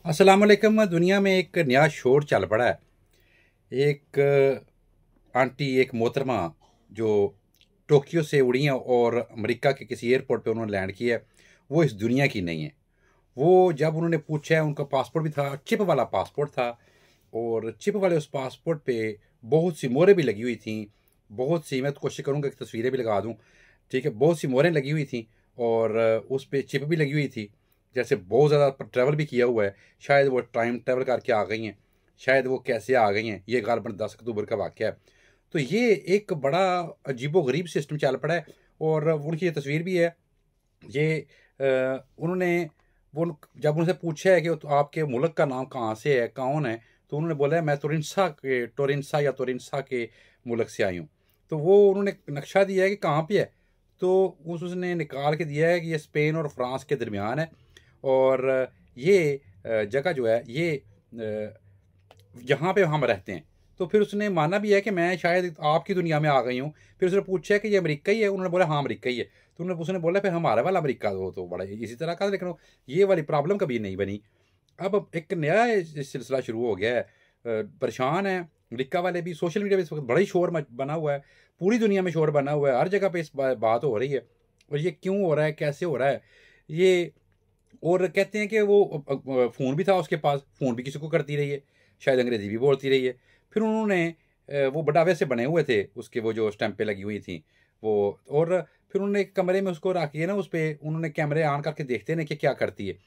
अस्सलाम वालेकुम। दुनिया में एक नया शोर चल पड़ा है। एक आंटी, एक मोहतरमा जो टोक्यो से उड़ी हैं और अमेरिका के किसी एयरपोर्ट पे उन्होंने लैंड किया है, वो इस दुनिया की नहीं है। वो जब उन्होंने पूछा है, उनका पासपोर्ट भी था, चिप वाला पासपोर्ट था, और चिप वाले उस पासपोर्ट पे बहुत सी मोहरें भी लगी हुई थीं। बहुत सी, मैं तो कोशिश करूँगा कि तस्वीरें भी लगा दूँ, ठीक है? बहुत सी मोहरें लगी हुई थीं और उस पे चिप भी लगी हुई थी। जैसे बहुत ज़्यादा ट्रैवल भी किया हुआ है। शायद वो टाइम ट्रैवल करके आ गई हैं, शायद वो कैसे आ गई हैं, ये ग़ालिबन 10 अक्टूबर का वाक़या है। तो ये एक बड़ा अजीबो-गरीब सिस्टम चल पड़ा है और उनकी ये तस्वीर भी है। ये उन्होंने वो जब उनसे पूछा है कि तो आपके मुल्क का नाम कहाँ से है, कौन है? तो उन्होंने बोला है मैं टोरिन्सा के मुल्क से आई हूँ। तो वो उन्होंने नक्शा दिया है कि कहाँ पे है, तो उसने निकाल के दिया है कि ये स्पेन और फ्रांस के दरमियान है। और ये जगह जो है ये जहाँ पे हम रहते हैं। तो फिर उसने माना भी है कि मैं शायद आपकी दुनिया में आ गई हूँ। फिर उसने पूछा है कि ये अमेरिका ही है? उन्होंने बोला हाँ, अमेरिका ही है। तो उसने बोला फिर हमारा वाला अमेरिका तो बड़ा इसी तरह का था, लेकिन ये वाली प्रॉब्लम कभी नहीं बनी। अब एक नया सिलसिला शुरू हो गया है। परेशान है अमेरिका वाले भी। सोशल मीडिया पे इस वक़्त बड़ा ही शोर बना हुआ है। पूरी दुनिया में शोर बना हुआ है। हर जगह पे इस बात हो रही है। और ये क्यों हो रहा है, कैसे हो रहा है? ये और कहते हैं कि वो फ़ोन भी था उसके पास, फ़ोन भी किसी को करती रही है, शायद अंग्रेज़ी भी बोलती रही है। फिर उन्होंने वो बटावे से बने हुए थे, उसके वो जो स्टैम्पें लगी हुई थी, वो। और फिर उन्होंने एक कमरे में उसको रख के ना, उस पे उन्होंने कैमरे ऑन करके देखते हैं कि क्या करती है।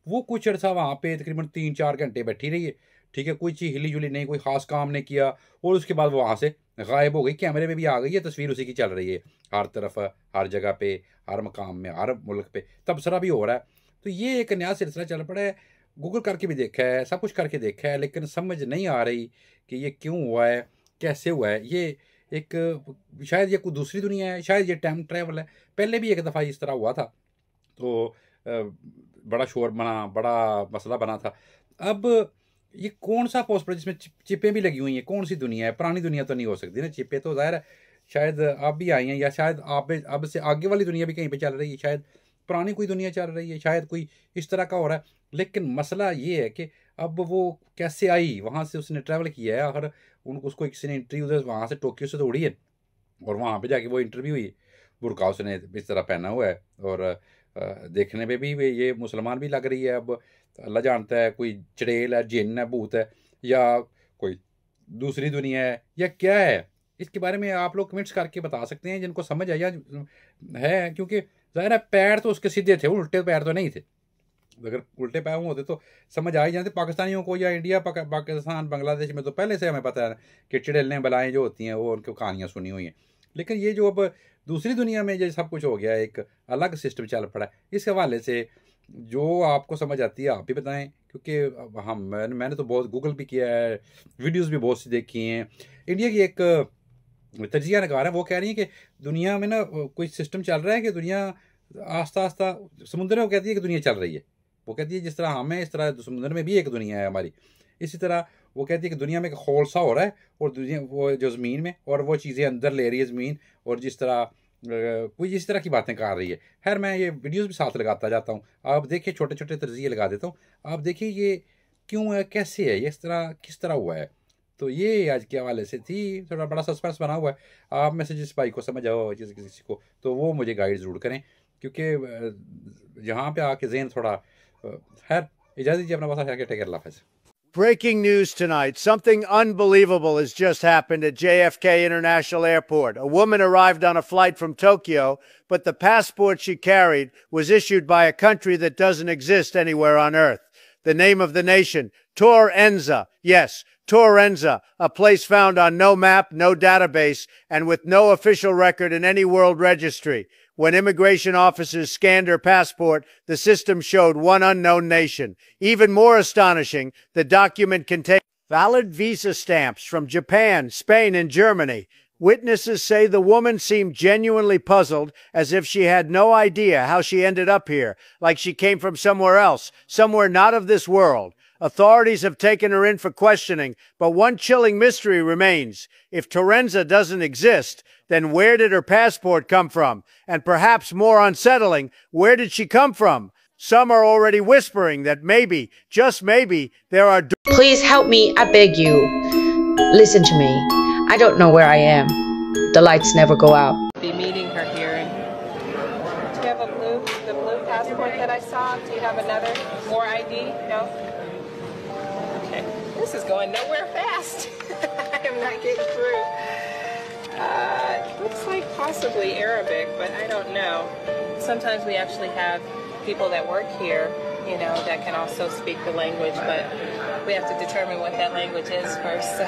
वो कुछ अर्सा वहाँ पे तकरीबन 3-4 घंटे बैठी रही है, ठीक है? कोई चीज़ हिली-जुली नहीं, कोई ख़ास काम नहीं किया और उसके बाद वो वहाँ से गायब हो गई। कैमरे में भी आ गई है, तस्वीर उसी की चल रही है। हर तरफ, हर जगह पे, हर मकाम में, हर मुल्क पे तबसरा भी हो रहा है। तो ये एक नया सिलसिला चल पड़ा है। गूगल करके भी देखा है, सब कुछ करके देखा है, लेकिन समझ नहीं आ रही कि ये क्यों हुआ है, कैसे हुआ है? ये एक शायद ये कोई दूसरी दुनिया है, शायद ये टाइम ट्रैवल है। पहले भी एक दफ़ा इस तरह हुआ था, तो बड़ा शोर बना, बड़ा मसला बना था। अब ये कौन-सा हॉस्पिटल जिसमें चिपें भी लगी हुई हैं, कौन-सी दुनिया है? पुरानी दुनिया तो नहीं हो सकती ना, चिपें तो ज़ाहिर है शायद अब भी आई हैं, या शायद अब से आगे वाली दुनिया भी कहीं पे चल रही है, शायद पुरानी कोई दुनिया चल रही है, शायद कोई इस तरह का हो रहा है। लेकिन मसला ये है कि अब वो कैसे आई? वहाँ से उसने ट्रैवल किया है, आखिर उन उसको किसी ने इंटरव्यू दिया, वहाँ से टोक्यो से तो उड़ी है और वहाँ पे जाके वो इंटरव्यू हुई। बुर्का उसने इस तरह पहना हुआ है और देखने में भी ये मुसलमान भी लग रही है। अब अल्लाह जानता है कोई चुड़ैल है, जिन है, भूत है, या कोई दूसरी दुनिया है, या क्या है? इसके बारे में आप लोग कमेंट्स करके बता सकते हैं जिनको समझ आया है, क्योंकि ज़ाहिर है पैर तो उसके सीधे थे, उल्टे पैर तो नहीं थे। अगर उल्टे पैर होते तो समझ आ ही जाते। पाकिस्तानियों को या इंडिया, पाकिस्तान, बांग्लादेश में तो पहले से हमें पता है कि चुड़ैलें, बलाएँ जो होती हैं, वो उनकी कहानियाँ सुनी हुई हैं। लेकिन ये जो अब दूसरी दुनिया में ये सब कुछ हो गया है, एक अलग सिस्टम चल पड़ा है, इस हवाले से जो आपको समझ आती है आप भी बताएँ, क्योंकि अब मैंने तो बहुत गूगल भी किया है, वीडियोज़ भी बहुत सी देखी हैं। इंडिया की एक तजिया नगार है, वो कह रही हैं कि दुनिया में ना कोई सिस्टम चल रहा है कि दुनिया आस्ता-आस्ता समुद्र में, वो कहती है कि दुनिया चल रही है। वो कहती है जिस तरह हम हैं, इस तरह समुद्र में भी एक दुनिया है हमारी। इसी तरह वो कहती है कि दुनिया में एक खौलसा हो रहा है और दुनिया वो जो ज़मीन में, और वो चीज़ें अंदर ले रही है ज़मीन, और जिस तरह कोई इस तरह की बातें कर रही है। ख़ैर मैं ये वीडियोज़ भी साथ लगाता जाता हूँ। आप देखिए, छोटे-छोटे तज़किये लगा देता हूँ। आप देखिए ये क्यों है, कैसे है, ये इस तरह किस तरह हुआ है? तो ये आज के हवाले से थी, थोड़ा बड़ा सस्पेंस बना हुआ है। आप में से जिस भाई को समझ आओ, जिस किसी को, तो वो मुझे गाइड ज़रूर करें, क्योंकि यहाँ पे आके ज़हन थोड़ा खैर इजाज़त दीजिए, अपना बहुत टेक केयर, अल्लाह हाफ़िज़। Breaking news tonight. Something unbelievable has just happened at JFK International Airport. A woman arrived on a flight from Tokyo, but the passport she carried was issued by a country that doesn't exist anywhere on Earth. The name of the nation, Tor Enza. Yes, Tor Enza, a place found on no map, no database, and with no official record in any world registry. When immigration officers scanned her passport, the system showed one unknown nation. Even more astonishing, the document contained valid visa stamps from Japan, Spain, and Germany. Witnesses say the woman seemed genuinely puzzled, as if she had no idea how she ended up here, like she came from somewhere else, somewhere not of this world. Authorities have taken her in for questioning, but one chilling mystery remains. If Terenza doesn't exist, then where did her passport come from? And perhaps more unsettling, where did she come from? Some are already whispering that maybe, just maybe, there are... Please help me, I beg you. Listen to me. I don't know where I am. The lights never go out. Be meeting her here. And do you have the blue passport that I saw? Do you have another, more ID? No? Okay. This is going nowhere fast. I am not getting through. Looks like possibly Arabic, but I don't know. Sometimes we actually have people that work here, you know, that can also speak the language, but we have to determine what that language is first. So.